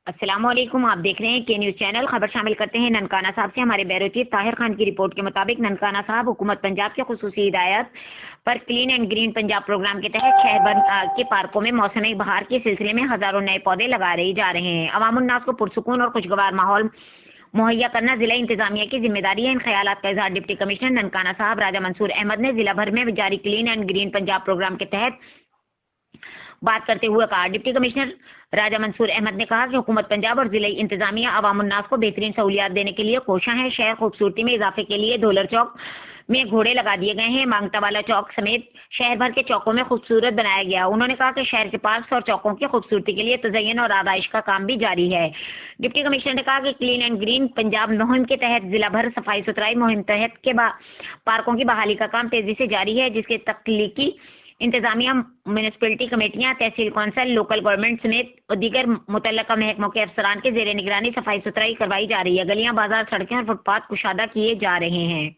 السلام علیکم، آپ دیکھ رہے ہیں کے نیوز چینل۔ خبر شامل کرتے ہیں ننکانہ صاحب سے۔ ہمارے بیورو چیف طاہر خان کی رپورٹ کے مطابق ننکانہ صاحب حکومت پنجاب کے خصوصی ہدایات پر clean and green Punjab programme کے تحت شہر بھر کے پارکوں میں موسم بہار کے سلسلے میں ہزاروں نئے پودے لگائے جا رہے ہیں۔ عوام الناس کو پرسکون اور خوشگوار ماحول مہیا کرنا ضلع انتظامیہ کی ذمہ داری ہے۔ ان خیالات کا اظہار ڈپٹی کمشنر ننکانہ صاحب راجہ منصور احمد نے ضلع بھر میں جاری clean and green Punjab programme کے تحت بات کرتے ہوئے کہا۔ ڈپٹی کمشنر راجہ منصور احمد نے کہا کہ حکومت پنجاب اور ضلعی انتظامیہ عوام الناس کو بہترین سہولیات دینے کے لیے کوشاں ہے۔ شہر خوبصورتی میں اضافے کے لیے ڈھولر چوک میں گھوڑے لگا دیے گئے ہیں۔ مانگتا والا چوک سمیت شہر بھر کے چوکوں میں خوبصورت بنایا گیا۔ انہوں نے کہا کہ شہر کے پارکس اور چوکوں کی خوبصورتی کے لیے تزئین اور آرائش کا کام بھی جاری ہے۔ ڈپٹی کمشنر نے کہا کہ کلین اینڈ گرین پنجاب مہم کے تحت ضلع بھر صفائی ستھرائی مہم تحت کے پارکوں کی بحالی کا کام تیزی سے جاری ہے، جس کے تخلیقی انتظامیہ، میونسپلٹی کمیٹیاں، تحصیل کونسل، لوکل گورنمنٹ سمیت دیگر متعلقہ محکموں کے افسران کے زیر نگرانی صفائی ستھرائی کروائی جا رہی ہے۔ گلیاں، بازار، سڑکیں اور فٹ پاتھ کشادہ کیے جا رہے ہیں۔